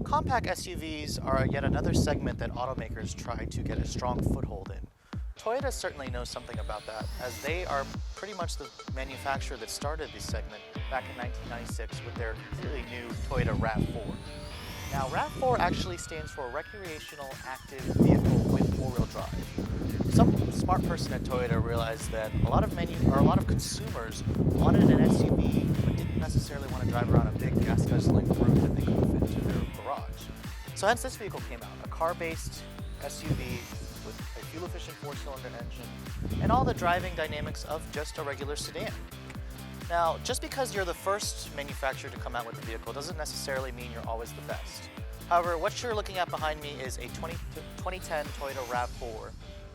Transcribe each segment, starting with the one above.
Compact SUVs are yet another segment that automakers try to get a strong foothold in. Toyota certainly knows something about that, as they are pretty much the manufacturer that started this segment back in 1996 with their completely new Toyota RAV4. Now, RAV4 actually stands for Recreational Active Vehicle with Four-Wheel Drive. Some smart person at Toyota realized that a lot of consumers wanted an SUV but didn't necessarily want to drive around a big gas-guzzling brute that they couldn't fit into their garage. So hence this vehicle came out, a car-based SUV with a fuel-efficient four-cylinder engine and all the driving dynamics of just a regular sedan. Now, just because you're the first manufacturer to come out with the vehicle doesn't necessarily mean you're always the best. However, what you're looking at behind me is a 2010 Toyota RAV4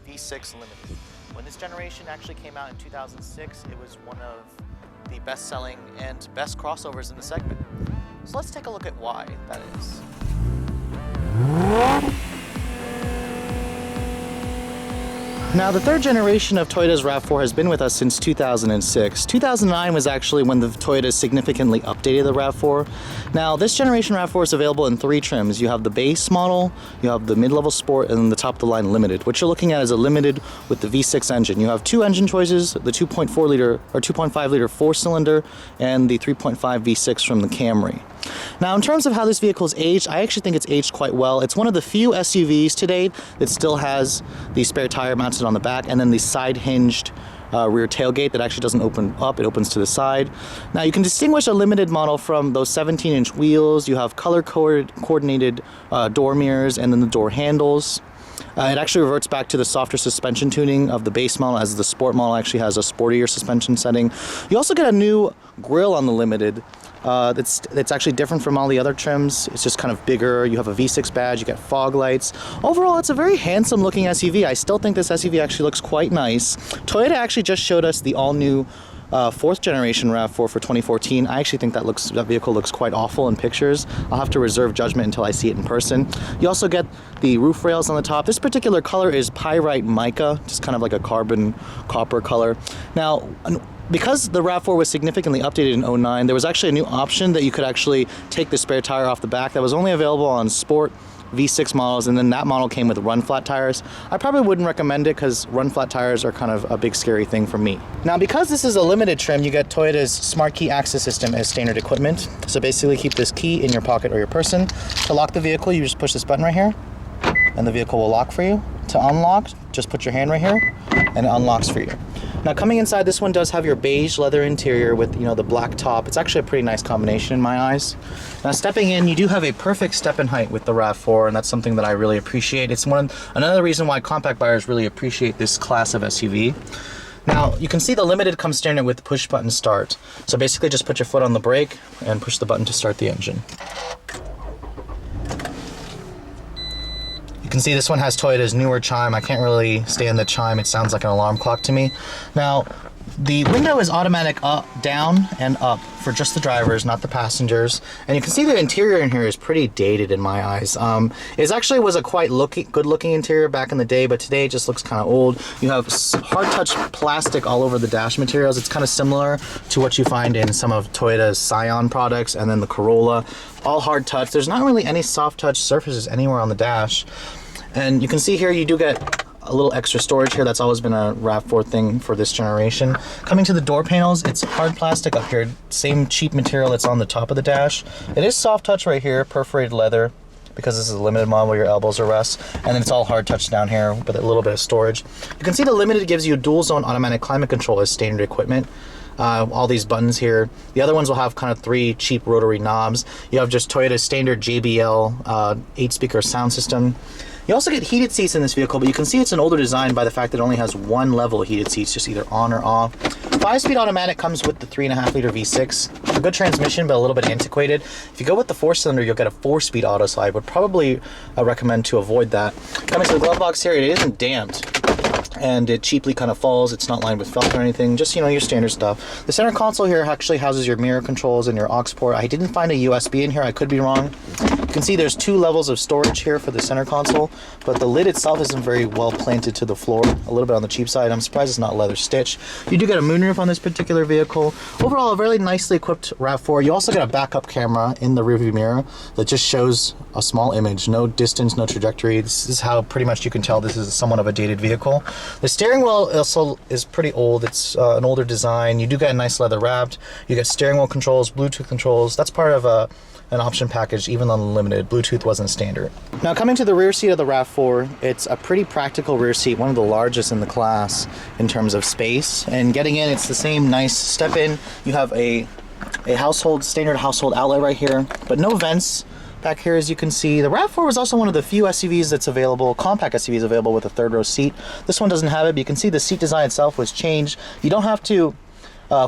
V6 Limited. When this generation actually came out in 2006, it was one of the best-selling and best crossovers in the segment. So let's take a look at why that is. Now, the third generation of Toyota's RAV4 has been with us since 2006. 2009 was actually when the Toyota significantly updated the RAV4. Now, this generation RAV4 is available in three trims. You have the base model, you have the mid-level sport, and then the top-of-the-line limited. What you're looking at is a limited with the V6 engine. You have two engine choices, the 2.4 liter or 2.5 liter four-cylinder and the 3.5 V6 from the Camry. Now, in terms of how this vehicle is aged, I actually think it's aged quite well. It's one of the few SUVs to date that still has the spare tire mounted on the back and then the side hinged rear tailgate that actually doesn't open up, it opens to the side. Now, you can distinguish a limited model from those 17-inch wheels. You have color coordinated door mirrors and then the door handles. It actually reverts back to the softer suspension tuning of the base model, as the sport model actually has a sportier suspension setting. You also get a new grille on the Limited that's actually different from all the other trims. It's just kind of bigger. You have a V6 badge, you get fog lights. Overall, it's a very handsome looking SUV. I still think this SUV actually looks quite nice. Toyota actually just showed us the all-new fourth generation RAV4 for 2014. I actually think that vehicle looks quite awful in pictures. I'll have to reserve judgment until I see it in person. You also get the roof rails on the top. This particular color is pyrite mica, just kind of like a carbon copper color. Now, because the RAV4 was significantly updated in 2009, there was actually a new option that you could actually take the spare tire off the back that was only available on sport V6 models, and then that model came with run flat tires. I probably wouldn't recommend it because run flat tires are kind of a big scary thing for me. Now, because this is a limited trim, you get Toyota's smart key access system as standard equipment. So basically, keep this key in your pocket or your person. To lock the vehicle, you just push this button right here and the vehicle will lock for you. To unlock, just put your hand right here and it unlocks for you. Now, coming inside, this one does have your beige leather interior with, the black top. It's actually a pretty nice combination in my eyes. Now, stepping in, you do have a perfect step in height with the RAV4, and that's something that I really appreciate. It's another reason why compact buyers really appreciate this class of SUV. Now, you can see the Limited comes standard with push button start. So basically, just put your foot on the brake and push the button to start the engine. You can see this one has Toyota's newer chime. I can't really stand the chime. It sounds like an alarm clock to me. Now, the window is automatic up, down, and up for just the drivers, not the passengers. And you can see the interior in here is pretty dated in my eyes. It actually was a quite good-looking interior back in the day, but today it just looks kind of old. You have hard-touch plastic all over the dash materials. It's kind of similar to what you find in some of Toyota's Scion products, and then the Corolla. All hard touch. There's not really any soft touch surfaces anywhere on the dash. And you can see here you do get a little extra storage here. That's always been a RAV4 thing for this generation. Coming to the door panels, it's hard plastic up here. Same cheap material that's on the top of the dash. It is soft touch right here, perforated leather, because this is a limited model where your elbows will rest. And then it's all hard touch down here with a little bit of storage. You can see the Limited gives you a dual zone automatic climate control as standard equipment. All these buttons here. The other ones will have kind of three cheap rotary knobs. You have just Toyota's standard JBL 8-speaker sound system. You also get heated seats in this vehicle, but you can see it's an older design by the fact that it only has one level of heated seats, just either on or off. 5-speed automatic comes with the 3.5 liter V6. A good transmission, but a little bit antiquated. If you go with the 4-cylinder, you'll get a 4-speed auto, so I would probably recommend to avoid that. Coming to the glove box here, it isn't damped, and it cheaply kind of falls. It's not lined with felt or anything, just your standard stuff. The center console here actually houses your mirror controls and your aux port. I didn't find a USB in here, I could be wrong. You can see there's 2 levels of storage here for the center console, but the lid itself isn't very well planted to the floor, a little bit on the cheap side. I'm surprised it's not leather stitched. You do get a moonroof on this particular vehicle. Overall, a very nicely equipped RAV4. You also get a backup camera in the rearview mirror that just shows a small image, no distance, no trajectory. This is how pretty much you can tell this is somewhat of a dated vehicle. The steering wheel also is pretty old. It's an older design. You do get a nice leather wrapped. You get steering wheel controls, Bluetooth controls. That's part of an option package, even on the Limited. Bluetooth wasn't standard. Now coming to the rear seat of the RAV4, it's a pretty practical rear seat, one of the largest in the class in terms of space. And getting in, it's the same nice step in. You have a standard household outlet right here, but no vents back here, as you can see. The RAV4 was also one of the few SUVs that's available, compact SUVs available with a 3rd row seat. This one doesn't have it, but you can see the seat design itself was changed. You don't have to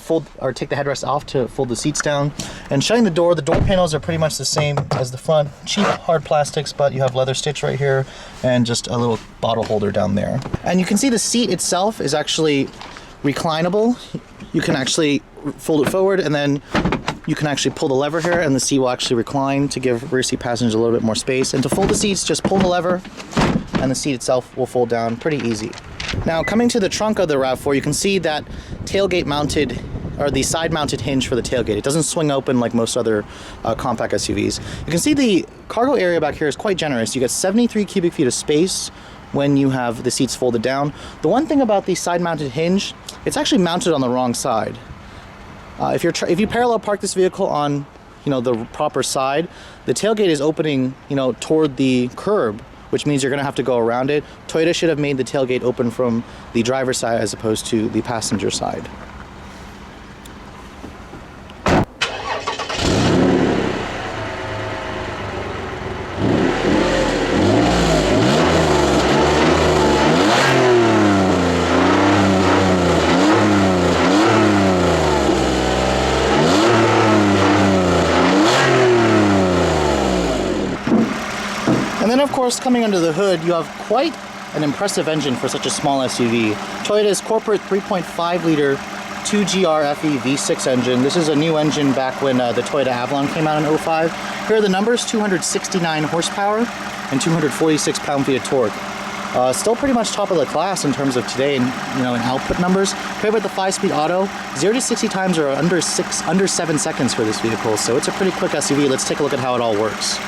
fold or take the headrest off to fold the seats down. And shutting the door panels are pretty much the same as the front. Cheap hard plastics, but you have leather stitch right here and just a little bottle holder down there. And you can see the seat itself is actually reclinable. You can actually fold it forward, and then you can actually pull the lever here and the seat will actually recline to give rear seat passengers a little bit more space. And to fold the seats, just pull the lever and the seat itself will fold down pretty easy. Now coming to the trunk of the RAV4, you can see that tailgate mounted, or the side mounted hinge for the tailgate. It doesn't swing open like most other compact SUVs. You can see the cargo area back here is quite generous. You get 73 cubic feet of space when you have the seats folded down. The one thing about the side mounted hinge, it's actually mounted on the wrong side. If you parallel park this vehicle on, the proper side, the tailgate is opening, toward the curb, which means you're going to have to go around it. Toyota should have made the tailgate open from the driver's side as opposed to the passenger side. And then of course, coming under the hood, you have quite an impressive engine for such a small SUV. Toyota's corporate 3.5 liter 2GR FE V6 engine. This is a new engine back when the Toyota Avalon came out in 05. Here are the numbers: 269 horsepower and 246 pound-feet of torque. Still pretty much top of the class in terms of today, in output numbers. Paired with the 5-speed auto, 0 to 60 times are under 7 seconds for this vehicle. So it's a pretty quick SUV. Let's take a look at how it all works.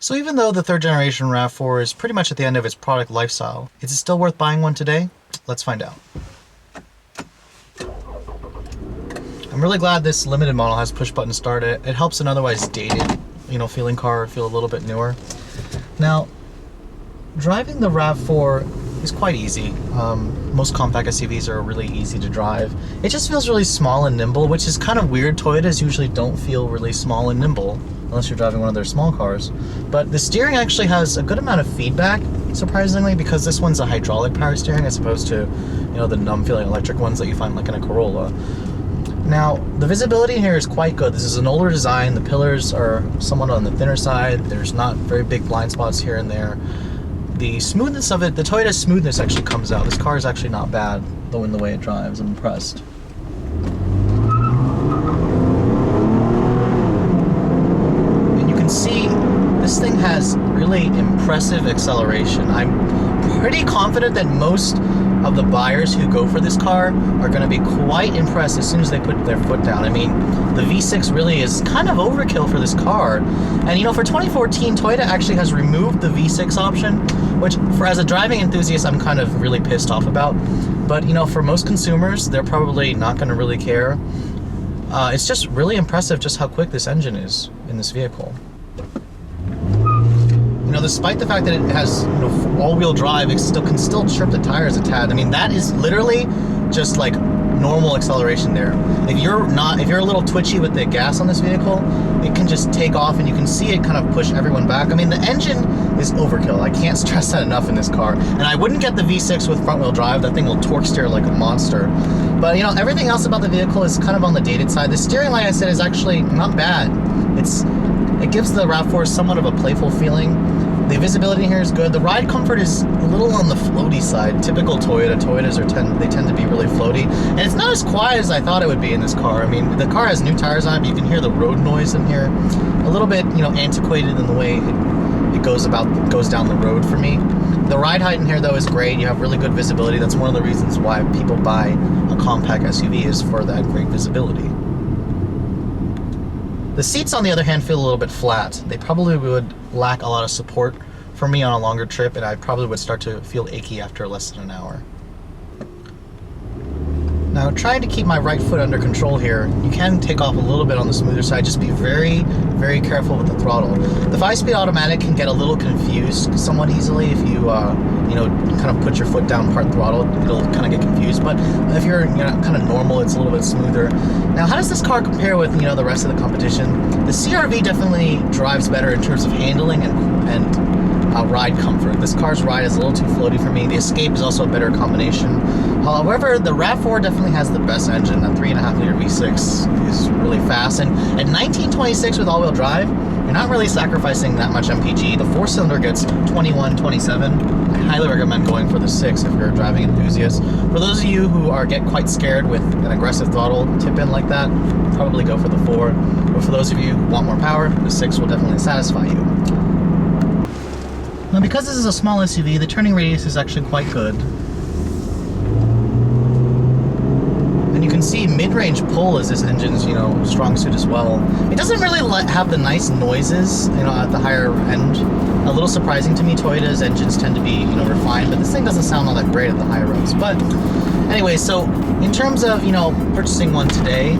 So even though the 3rd generation RAV4 is pretty much at the end of its product lifestyle, is it still worth buying one today? Let's find out. I'm really glad this Limited model has push button start. It helps an otherwise dated, feeling car feel a little bit newer. Now, driving the RAV4 is quite easy. Most compact SUVs are really easy to drive. It just feels really small and nimble, which is kind of weird. Toyotas usually don't feel really small and nimble unless you're driving one of their small cars. But the steering actually has a good amount of feedback, surprisingly, because this one's a hydraulic power steering as opposed to, the numb feeling electric ones that you find like in a Corolla. Now, the visibility here is quite good. This is an older design. The pillars are somewhat on the thinner side. There's not very big blind spots here and there. The smoothness of it, the Toyota smoothness actually comes out. This car is actually not bad, though, in the way it drives. I'm impressed. See, this thing has really impressive acceleration. I'm pretty confident that most of the buyers who go for this car are going to be quite impressed as soon as they put their foot down. I mean, the V6 really is kind of overkill for this car. And for 2014, Toyota actually has removed the V6 option, which as a driving enthusiast, I'm kind of really pissed off about. But for most consumers, they're probably not going to really care. It's just really impressive just how quick this engine is in this vehicle. Despite the fact that it has all-wheel drive, it can still trip the tires a tad. I mean, that is literally just like normal acceleration there. If you're a little twitchy with the gas on this vehicle, it can just take off, and you can see it kind of push everyone back. I mean, the engine is overkill. I can't stress that enough in this car. And I wouldn't get the V6 with front-wheel drive. That thing will torque steer like a monster. But everything else about the vehicle is kind of on the dated side. The steering, like I said, is actually not bad. It gives the RAV4 somewhat of a playful feeling. The visibility here is good. The ride comfort is a little on the floaty side. Typical Toyotas tend to be really floaty, and it's not as quiet as I thought it would be in this car. I mean, the car has new tires on it, but you can hear the road noise in here. A little bit, antiquated in the way it goes down the road for me. The ride height in here though is great. You have really good visibility. That's one of the reasons why people buy a compact SUV, is for that great visibility. The seats, on the other hand, feel a little bit flat. They probably would lack a lot of support for me on a longer trip, and I probably would start to feel achy after less than an hour. Now, trying to keep my right foot under control here, you can take off a little bit on the smoother side. Just be very, very careful with the throttle. The 5-speed automatic can get a little confused somewhat easily if you, kind of put your foot down part throttle. It'll kind of get confused. But if you're, kind of normal, it's a little bit smoother. Now, how does this car compare with, the rest of the competition? The CR-V definitely drives better in terms of handling and ride comfort. This car's ride is a little too floaty for me. The Escape is also a better combination. However, the Rav4 definitely has the best engine. That 3.5-liter V6 is really fast, and at 1926 with all-wheel drive, you're not really sacrificing that much MPG. The 4-cylinder gets 21, 27. I highly recommend going for the 6 if you're a driving enthusiast. For those of you who get quite scared with an aggressive throttle tip-in like that, probably go for the 4. But for those of you who want more power, the 6 will definitely satisfy you. Now, because this is a small SUV, the turning radius is actually quite good. And you can see mid-range pull is this engine's, strong suit as well. It doesn't really have the nice noises, at the higher end. A little surprising to me. Toyota's engines tend to be, refined, but this thing doesn't sound all that great at the higher roads. But anyway, so in terms of, purchasing one today,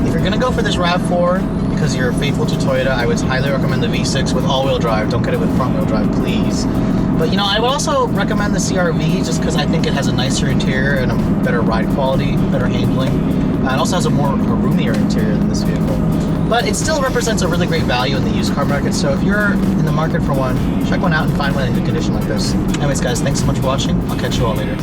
if you're gonna go for this RAV4 because you're faithful to Toyota, I would highly recommend the V6 with all-wheel drive. Don't get it with front-wheel drive, please. But I would also recommend the CR-V just because I think it has a nicer interior and a better ride quality, better handling. It also has a roomier interior than this vehicle. But it still represents a really great value in the used car market, so if you're in the market for one, check one out and find one in good condition like this. Anyways guys, thanks so much for watching. I'll catch you all later.